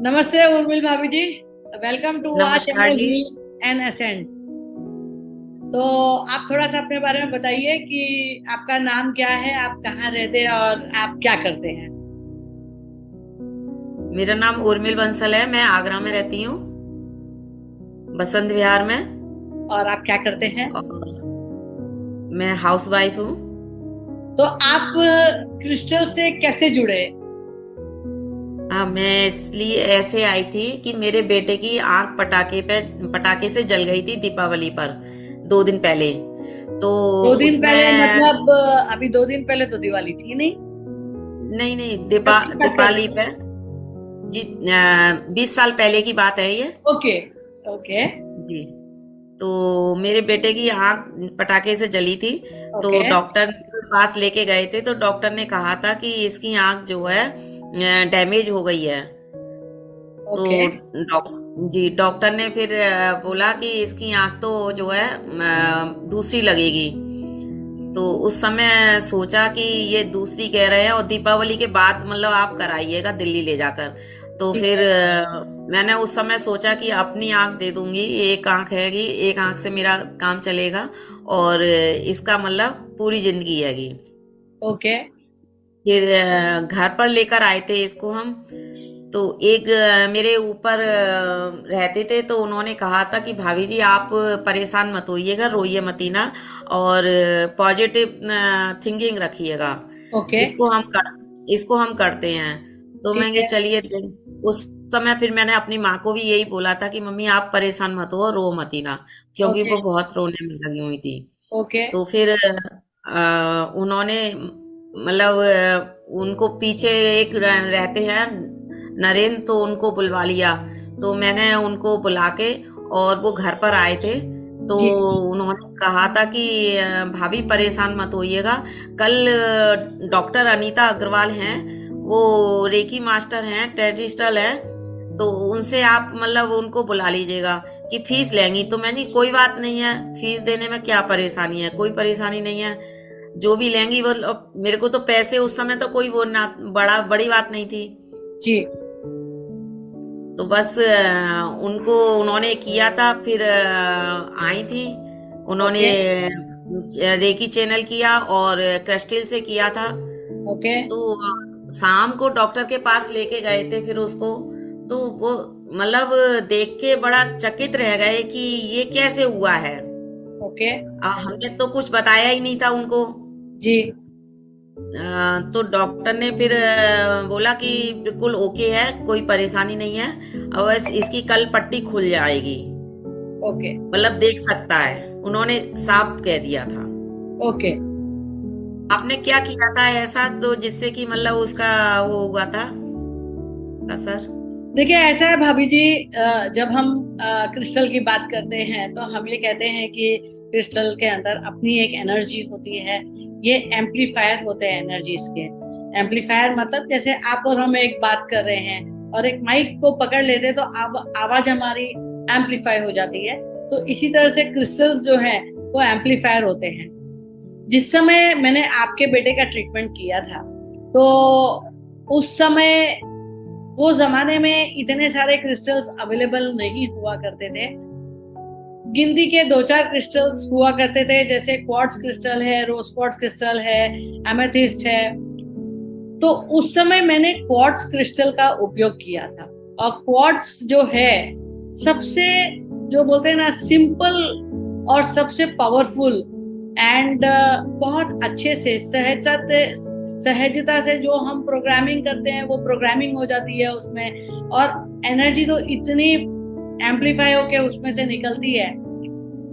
नमस्ते उर्मिल भाभी ji. Welcome to our नमस्कार चैनल जी। Heal and ascent. तो आप थोड़ा सा अपने बारे में बताइए कि आपका नाम क्या है, आप कहाँ रहते हैं और आप क्या करते हैं। मेरा नाम उर्मिल बंसल है। मैं आगरा में रहती हूँ, बसंत विहार में। और आप क्या करते हैं। और मैं हाउस वाइफ हूँ। तो आप क्रिस्टल से कैसे जुड़े। हाँ, मैं इसलिए ऐसे आई थी कि मेरे बेटे की आंख पटाखे से जल गई थी दीपावली पर, 2 दिन पहले। तो 2 दिन पहले उसमें, मतलब अभी 2 दिन पहले तो दिवाली थी नहीं। नहीं नहीं, कब की बात कर दीपावली रहे पे जी। 20 साल पहले की बात है ये। हो। ओके। ओके। जी। तो मेरे बेटे की आंख पटाखे से जली थी। तो ओके। डॉक्टर के पास लेके गए थे, तो डॉक्टर ने कहा था कि इसकी आंख जो है डैमेज हो गई है। ओके। तो डॉक्टर ने फिर बोला कि इसकी आंख तो जो है दूसरी लगेगी। तो उस समय सोचा कि ये दूसरी कह रहे हैं और दीपावली के बाद मतलब आप कराइएगा दिल्ली ले जाकर। तो ठीक फिर है। मैंने उस समय सोचा कि अपनी आंख दे दूंगी, एक आंख हैगी, एक आंख से मेरा काम चलेगा। और इसका मतलब पूरी जिंदगी हैगी। ओके। फिर घर पर लेकर आए थे इसको हम। तो एक मेरे ऊपर रहते थे, तो उन्होंने कहा था कि भाभी जी आप परेशान मत होइएगा, रोइए मत ना, और पॉजिटिव थिंकिंग रखिएगा। ओके। इसको हम करते हैं। तो ठीक मैं है। चलिए उस समय फिर मैंने अपनी माँ को भी यही बोला था कि मम्मी आप परेशान मत हो, रो मत ना, क्योंकि ओके। वो बहुत रोने में लगी हुई थी। ओके। तो फिर उन्होंने मतलब उनको पीछे एक रहते हैं नरेंद्र, तो उनको बुलवा लिया। तो मैंने उनको बुला के और वो घर पर आए थे। तो जी। उन्होंने कहा था कि भाभी परेशान मत होइएगा, कल डॉक्टर अनीता अग्रवाल हैं, वो रेकी मास्टर हैं, टेररिस्टल हैं, तो उनसे आप मतलब उनको बुला लीजिएगा कि फीस लेंगी। तो मैंने कोई बात नहीं है, फीस देने में क्या परेशानी है, कोई परेशानी नहीं है, जो भी लेंगी वो मेरे को तो पैसे उस समय तो कोई वो ना बड़ी बात नहीं थी। जी। तो बस उनको उन्होंने किया था। फिर आई थी, उन्होंने ओके। रेकी चैनल किया और क्रिस्टल से किया था। ओके। तो शाम को डॉक्टर के पास लेके गए थे फिर उसको। तो वो मतलब देख के बड़ा चकित रह गए कि ये कैसे हुआ है। ओके। हमने तो कुछ बताया ही नहीं था उनको। जी। तो डॉक्टर ने फिर बोला कि बिल्कुल ओके है, कोई परेशानी नहीं है, और बस इसकी कल पट्टी खुल जाएगी, ओके। मतलब देख सकता है, उन्होंने साफ कह दिया था। ओके। आपने क्या किया था ऐसा तो जिससे कि मतलब उसका वो हुआ था असर। देखिए ऐसा है भाभी जी, जब हम क्रिस्टल की बात करते हैं तो हम ये कहते हैं कि क्रिस्टल के अंदर अपनी एक एनर्जी होती है। ये एम्पलीफायर होते हैं एनर्जीज के। एम्पलीफायर मतलब जैसे आप और हम एक बात कर रहे हैं और एक माइक को पकड़ लेते हैं तो आवाज हमारी एम्पलीफाई हो जाती है। तो इसी तरह से क्रिस्टल्स जो हैं वो एम्पलीफायर होते हैं। जिस समय मैंने आपके बेटे का ट्रीटमेंट किया था तो उस समय वो जमाने में इतने सारे क्रिस्टल्स अवेलेबल नहीं हुआ करते थे। गिनती के दो चार क्रिस्टल्स हुआ करते थे, जैसे क्वार्ट्ज क्रिस्टल है, रोज क्वार्ट्ज क्रिस्टल है, एमेथिस्ट है। तो उस समय मैंने क्वार्ट्ज क्रिस्टल का उपयोग किया था। और क्वार्ट्ज जो है सबसे, जो बोलते हैं ना, सिंपल और सबसे पावरफुल एंड बहुत अच्छे से सहजता से जो हम प्रोग्रामिंग करते हैं वो प्रोग्रामिंग हो जाती है उसमें। और एनर्जी तो इतनी एम्पलीफाई होके उसमें से निकलती है।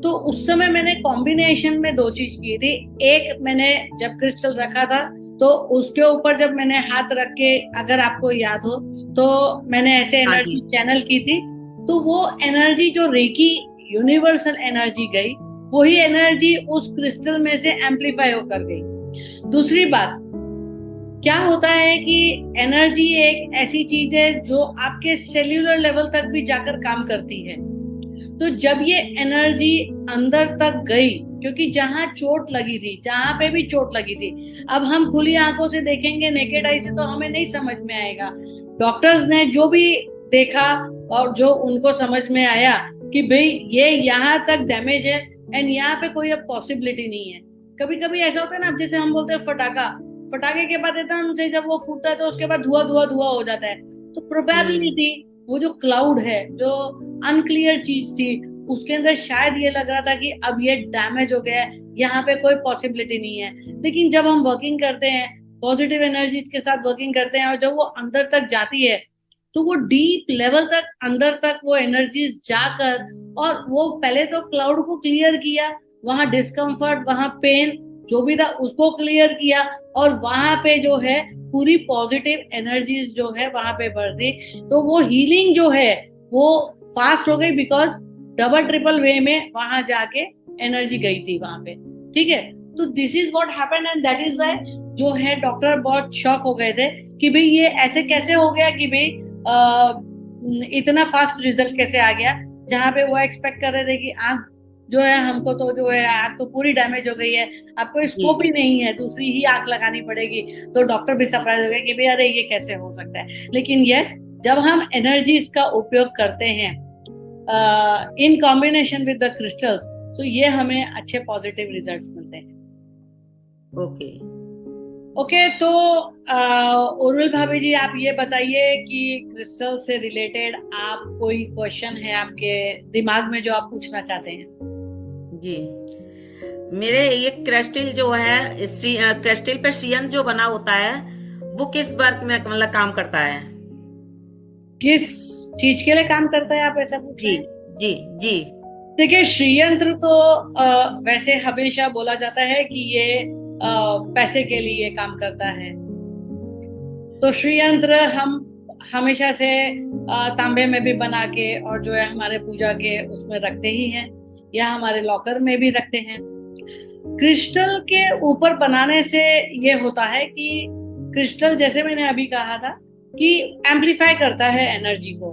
तो उस समय मैंने कॉम्बिनेशन में दो चीज की थी। एक, मैंने जब क्रिस्टल रखा था तो उसके ऊपर जब मैंने हाथ रख के, अगर आपको याद हो, तो मैंने ऐसे हाँ एनर्जी जी। चैनल की थी। तो वो एनर्जी जो रेकी यूनिवर्सल एनर्जी गई, वही एनर्जी उस क्रिस्टल में से एम्पलीफाई होकर गई। दूसरी बात, क्या होता है कि एनर्जी एक ऐसी चीज है जो आपके सेल्यूलर लेवल तक भी जाकर काम करती है। तो जब ये एनर्जी अंदर तक गई, क्योंकि जहां चोट लगी थी, जहां पे भी चोट लगी थी, अब हम खुली आंखों से देखेंगे नेकेड आई से तो हमें नहीं समझ में आएगा। डॉक्टर्स ने जो भी देखा और जो उनको समझ में आया कि भाई ये यहाँ तक डैमेज है एंड यहाँ पे कोई अब पॉसिबिलिटी नहीं है। कभी कभी ऐसा होता है ना, जैसे हम बोलते हैं फटाके के बाद एकदम से जब वो फूटता है तो उसके बाद धुआं धुआं धुआं हो जाता है। तो प्रोबेबिलिटी वो जो क्लाउड है, जो अनक्लियर चीज थी, उसके अंदर शायद ये लग रहा था कि अब ये डैमेज हो गया है, यहाँ पे कोई पॉसिबिलिटी नहीं है। लेकिन जब हम वर्किंग करते हैं, पॉजिटिव एनर्जीज के साथ वर्किंग करते हैं, और जब वो अंदर तक जाती है तो वो डीप लेवल तक, अंदर तक वो एनर्जीज जाकर, और वो पहले तो क्लाउड को क्लियर किया, वहां डिस्कम्फर्ट, वहां पेन जो भी था उसको क्लियर किया, और वहां पे जो है पूरी पॉजिटिव एनर्जीज जो है वहां पे बढ़ दी। तो वो हीलिंग जो है वो फास्ट हो गई, बिकॉज डबल ट्रिपल वे में वहां जाके एनर्जी गई थी वहां पे। ठीक है, तो this is what happened and that is why जो है डॉक्टर बहुत शॉक हो गए थे कि भाई ये ऐसे कैसे हो गया, कि भाई इतना फास्ट रिजल्ट कैसे आ गया, जहां पे वो एक्सपेक्ट कर रहे थे कि आंख जो है, हमको तो जो है आंख तो पूरी डैमेज हो गई है, अब कोई स्कोप ही नहीं है, दूसरी ही आंख लगानी पड़ेगी। तो डॉक्टर भी सरप्राइज हो गए कि भाई अरे ये कैसे हो सकता है। लेकिन यस, जब हम एनर्जीज का उपयोग करते हैं in combination with the crystals, तो ये हमें अच्छे पॉजिटिव रिजल्ट्स मिलते हैं। ओके, तो उर्मिल भाभी जी, आप ये बताइए कि क्रिस्टल से रिलेटेड आप कोई क्वेश्चन है आपके दिमाग में जो आप पूछना चाहते हैं? जी, मेरे ये क्रिस्टल जो है, क्रिस्टल पे सियन जो बना होता है, वो किस वर्क में मतलब काम करता है? किस चीज के लिए काम करता है, आप ऐसा पूछ रहे हैं? जी जी। देखिए, श्रीयंत्र तो वैसे हमेशा बोला जाता है कि ये पैसे के लिए काम करता है। तो श्रीयंत्र हम हमेशा से तांबे में भी बना के और जो है हमारे पूजा के उसमें रखते ही हैं, या हमारे लॉकर में भी रखते हैं। क्रिस्टल के ऊपर बनाने से ये होता है कि क्रिस्टल, जैसे मैंने अभी कहा था, कि एम्पलीफाई करता है एनर्जी को।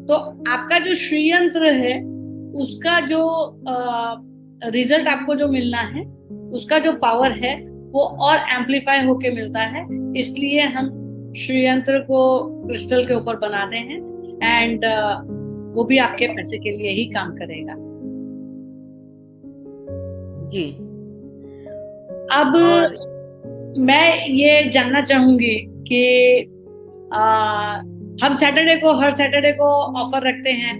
तो आपका जो श्रीयंत्र है उसका जो रिजल्ट आपको जो मिलना है, उसका जो पावर है वो और एम्पलीफाई होके मिलता है। इसलिए हम श्रीयंत्र को क्रिस्टल के ऊपर बनाते हैं एंड वो भी आपके पैसे के लिए ही काम करेगा। जी। अब मैं ये जानना चाहूंगी कि हम हर सैटरडे को ऑफर रखते हैं,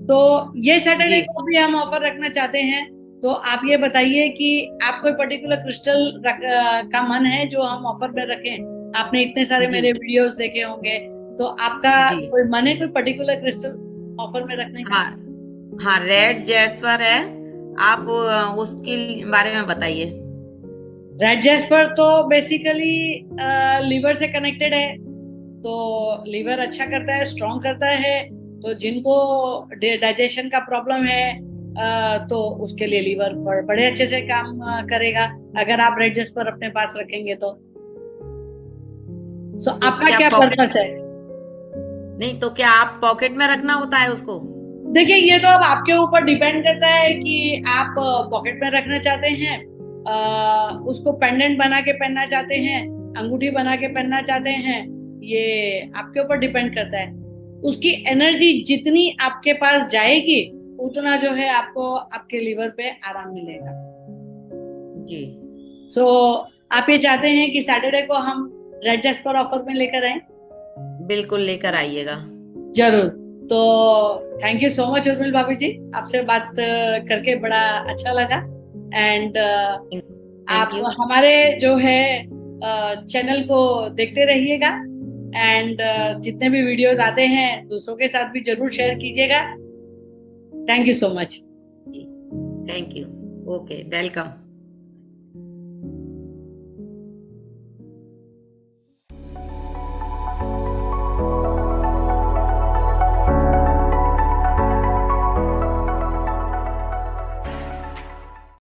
तो ये सैटरडे को भी हम ऑफर रखना चाहते हैं। तो आप ये बताइए कि आप कोई पर्टिकुलर क्रिस्टल का मन है जो हम ऑफर में रखें? आपने इतने सारे मेरे वीडियोस देखे होंगे, तो आपका कोई मन है कोई पर्टिकुलर क्रिस्टल ऑफर में रखने का? हाँ, रेड जैस्पर है, आप उसके बारे में बताइए। रेड जैस्पर तो बेसिकली लीवर से कनेक्टेड है, तो लीवर अच्छा करता है, स्ट्रॉन्ग करता है। तो जिनको डाइजेशन का प्रॉब्लम है तो उसके लिए लीवर बड़े अच्छे से काम करेगा, अगर आप रेड जैस्पर अपने पास रखेंगे तो। सो आपका क्या पर्पस है? नहीं तो क्या आप पॉकेट में रखना होता है उसको? देखिए, ये तो अब आपके ऊपर डिपेंड करता है कि आप पॉकेट में रखना चाहते हैं, उसको पेंडेंट बना के पहनना चाहते हैं, अंगूठी बना के पहनना चाहते हैं, ये आपके ऊपर डिपेंड करता है। उसकी एनर्जी जितनी आपके पास जाएगी उतना जो है आपको आपके लीवर पे आराम मिलेगा। जी। सो आप ये चाहते हैं कि सैटरडे को हम रेड जैस्पर ऑफर में लेकर आए? बिल्कुल, लेकर आइएगा। जरूर। तो thank you so much Urmil भाभी जी, आपसे बात करके बड़ा अच्छा लगा। एंड आप हमारे जो है चैनल को देखते रहिएगा, एंड जितने भी वीडियोस आते हैं दूसरों के साथ भी जरूर शेयर कीजिएगा। Thank you so much. Thank you. Okay, welcome.